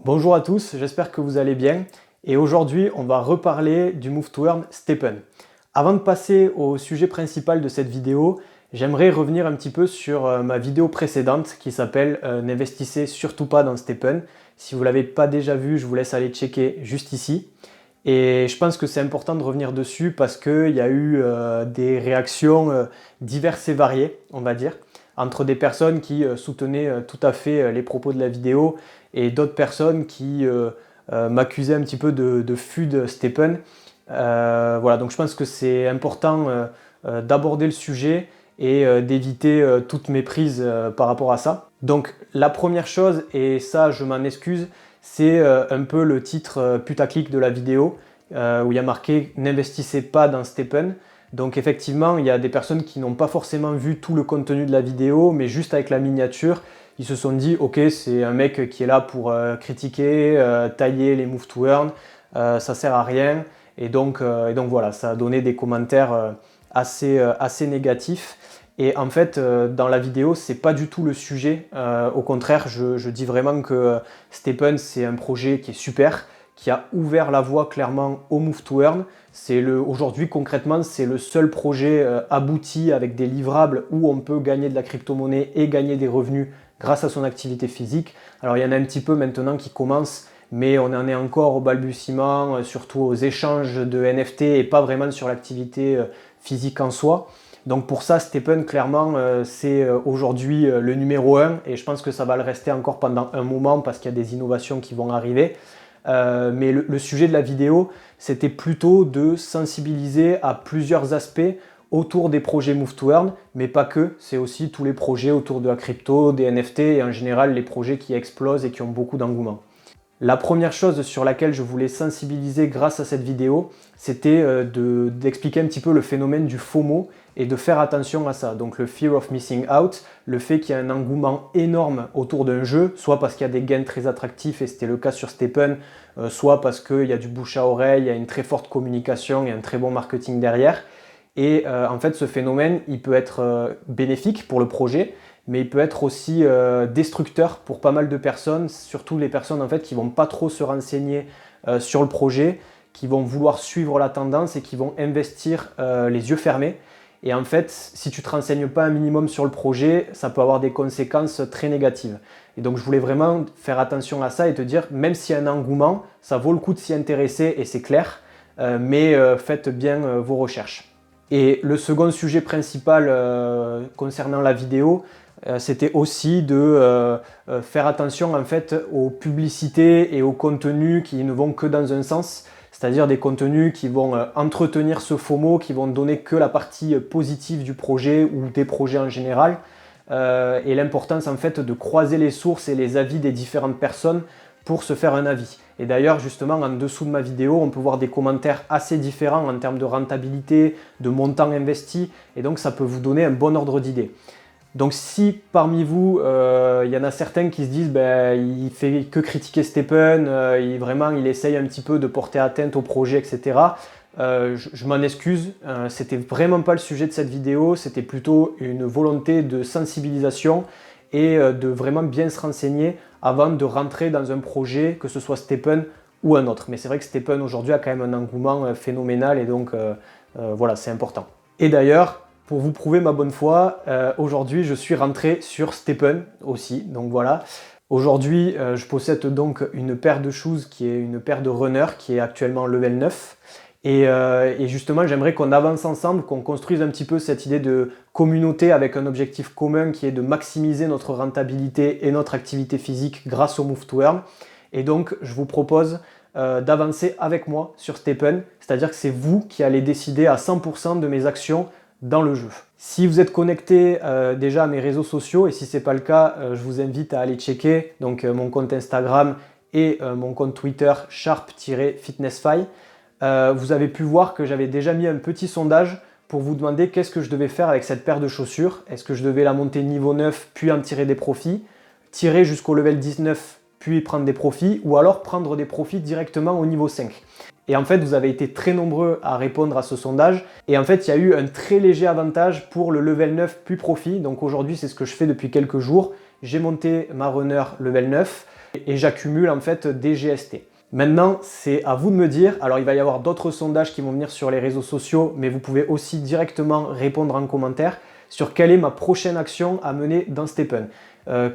Bonjour à tous, j'espère que vous allez bien et aujourd'hui on va reparler du Move to Earn Stepen. Avant de passer au sujet principal de cette vidéo, j'aimerais revenir un petit peu sur ma vidéo précédente qui s'appelle N'investissez surtout pas dans Stepen. Si vous ne l'avez pas déjà vue, je vous laisse aller checker juste ici. Et je pense que c'est important de revenir dessus parce qu'il y a eu des réactions diverses et variées, on va dire, entre des personnes qui soutenaient tout à fait les propos de la vidéo et d'autres personnes qui m'accusaient un petit peu de FUD Stepen. Voilà, donc je pense que c'est important d'aborder le sujet et d'éviter toute méprise par rapport à ça. Donc la première chose, et ça je m'en excuse, c'est un peu le titre putaclic de la vidéo où il y a marqué « N'investissez pas dans Stepen ». Donc effectivement, il y a des personnes qui n'ont pas forcément vu tout le contenu de la vidéo, mais juste avec la miniature, ils se sont dit « Ok, c'est un mec qui est là pour critiquer, tailler les move to earn, ça sert à rien ». Et donc voilà, ça a donné des commentaires assez négatifs. Et en fait, dans la vidéo, c'est pas du tout le sujet. Au contraire, je dis vraiment que Stepen, c'est un projet qui est super, qui a ouvert la voie clairement au Move to Earn. Aujourd'hui, concrètement, c'est le seul projet abouti avec des livrables où on peut gagner de la crypto-monnaie et gagner des revenus grâce à son activité physique. Alors, il y en a un petit peu maintenant qui commencent, mais on en est encore au balbutiement, surtout aux échanges de NFT et pas vraiment sur l'activité physique en soi. Donc pour ça, Stepen, clairement, c'est aujourd'hui le numéro 1 et je pense que ça va le rester encore pendant un moment parce qu'il y a des innovations qui vont arriver. Mais le sujet de la vidéo, c'était plutôt de sensibiliser à plusieurs aspects autour des projets Move to Earn, mais pas que, c'est aussi tous les projets autour de la crypto, des NFT et en général les projets qui explosent et qui ont beaucoup d'engouement. La première chose sur laquelle je voulais sensibiliser grâce à cette vidéo, c'était d'expliquer un petit peu le phénomène du FOMO et de faire attention à ça. Donc le Fear of Missing Out, le fait qu'il y a un engouement énorme autour d'un jeu, soit parce qu'il y a des gains très attractifs, et c'était le cas sur Stepen, soit parce qu'il y a du bouche à oreille, il y a une très forte communication et un très bon marketing derrière. Et en fait, ce phénomène, il peut être bénéfique pour le projet, mais il peut être aussi destructeur pour pas mal de personnes, surtout les personnes en fait qui vont pas trop se renseigner sur le projet, qui vont vouloir suivre la tendance et qui vont investir les yeux fermés. Et en fait, si tu ne te renseignes pas un minimum sur le projet, ça peut avoir des conséquences très négatives. Et donc je voulais vraiment faire attention à ça et te dire, même s'il y a un engouement, ça vaut le coup de s'y intéresser et c'est clair, mais faites bien vos recherches. Et le second sujet principal concernant la vidéo, c'était aussi de faire attention en fait aux publicités et aux contenus qui ne vont que dans un sens, c'est-à-dire des contenus qui vont entretenir ce FOMO, qui vont donner que la partie positive du projet ou des projets en général, et l'importance en fait de croiser les sources et les avis des différentes personnes pour se faire un avis. Et d'ailleurs, justement, en dessous de ma vidéo, on peut voir des commentaires assez différents en termes de rentabilité, de montant investi, et donc ça peut vous donner un bon ordre d'idée. Donc si parmi vous, il y en a certains qui se disent il fait que critiquer Stepen, il essaye un petit peu de porter atteinte au projet, etc. Je m'en excuse, c'était vraiment pas le sujet de cette vidéo, c'était plutôt une volonté de sensibilisation et de vraiment bien se renseigner avant de rentrer dans un projet, que ce soit Stepen ou un autre. Mais c'est vrai que Stepen aujourd'hui a quand même un engouement phénoménal et donc voilà, c'est important. Et d'ailleurs, pour vous prouver ma bonne foi, aujourd'hui je suis rentré sur Stepen aussi, donc voilà. Aujourd'hui je possède donc une paire de shoes qui est une paire de runner qui est actuellement level 9. Et justement j'aimerais qu'on avance ensemble, qu'on construise un petit peu cette idée de communauté avec un objectif commun qui est de maximiser notre rentabilité et notre activité physique grâce au Move to Earn. Et donc je vous propose d'avancer avec moi sur Stepen, c'est-à-dire que c'est vous qui allez décider à 100% de mes actions dans le jeu. Si vous êtes connecté déjà à mes réseaux sociaux, et si ce n'est pas le cas, je vous invite à aller checker donc, mon compte Instagram et mon compte Twitter sharp-fitnessfy. Vous avez pu voir que j'avais déjà mis un petit sondage pour vous demander qu'est-ce que je devais faire avec cette paire de chaussures. Est-ce que je devais la monter niveau 9 puis en tirer des profits, tirer jusqu'au level 19 puis prendre des profits, ou alors prendre des profits directement au niveau 5. Et en fait, vous avez été très nombreux à répondre à ce sondage. Et en fait, il y a eu un très léger avantage pour le level 9 puis profit. Donc aujourd'hui, c'est ce que je fais depuis quelques jours. J'ai monté ma runner level 9. et j'accumule en fait des GST. Maintenant, c'est à vous de me dire, alors il va y avoir d'autres sondages qui vont venir sur les réseaux sociaux, mais vous pouvez aussi directement répondre en commentaire sur quelle est ma prochaine action à mener dans STEPN.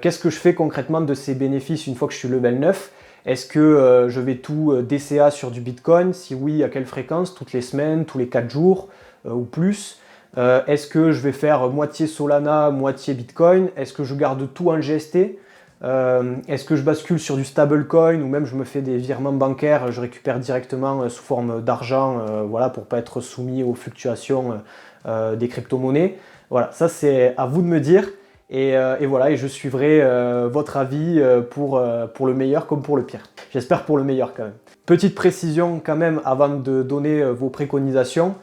Qu'est-ce que je fais concrètement de ces bénéfices une fois que je suis level 9? Est-ce que je vais tout DCA sur du Bitcoin? Si oui, à quelle fréquence? Toutes les semaines, tous les 4 jours ou plus? Est-ce que je vais faire moitié Solana, moitié Bitcoin? Est-ce que je garde tout en GST? Est-ce que je bascule sur du stablecoin ou même je me fais des virements bancaires, je récupère directement sous forme d'argent, voilà, pour ne pas être soumis aux fluctuations des crypto-monnaies? Voilà, ça c'est à vous de me dire. Et voilà, et je suivrai votre avis pour le meilleur comme pour le pire. J'espère pour le meilleur quand même. Petite précision quand même avant de donner vos préconisations.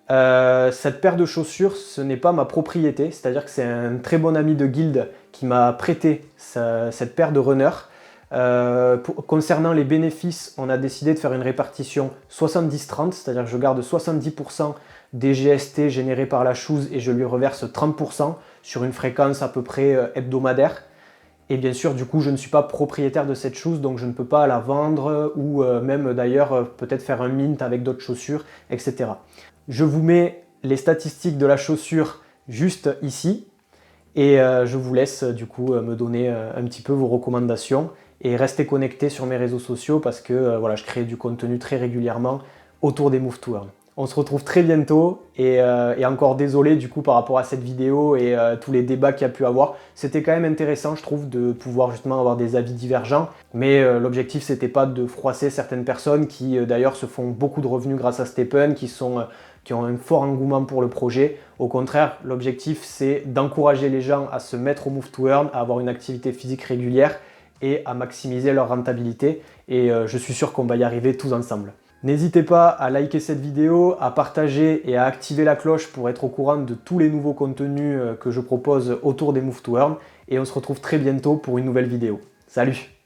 Cette paire de chaussures, ce n'est pas ma propriété, c'est-à-dire que c'est un très bon ami de guilde qui m'a prêté cette paire de runner. Concernant les bénéfices, on a décidé de faire une répartition 70-30, c'est-à-dire que je garde 70% des GST générés par la chose et je lui reverse 30% sur une fréquence à peu près hebdomadaire. Et bien sûr, du coup, je ne suis pas propriétaire de cette chose, donc je ne peux pas la vendre ou même d'ailleurs peut-être faire un mint avec d'autres chaussures, etc. Je vous mets les statistiques de la chaussure juste ici et je vous laisse du coup me donner un petit peu vos recommandations et restez connectés sur mes réseaux sociaux parce que voilà, je crée du contenu très régulièrement autour des Move to Earn. On se retrouve très bientôt et encore désolé du coup par rapport à cette vidéo et tous les débats qu'il y a pu avoir. C'était quand même intéressant je trouve de pouvoir justement avoir des avis divergents, mais l'objectif c'était pas de froisser certaines personnes qui d'ailleurs se font beaucoup de revenus grâce à STEPN, qui ont un fort engouement pour le projet. Au contraire, l'objectif c'est d'encourager les gens à se mettre au Move to Earn, à avoir une activité physique régulière et à maximiser leur rentabilité et je suis sûr qu'on va y arriver tous ensemble. N'hésitez pas à liker cette vidéo, à partager et à activer la cloche pour être au courant de tous les nouveaux contenus que je propose autour des Move to Earn et on se retrouve très bientôt pour une nouvelle vidéo. Salut!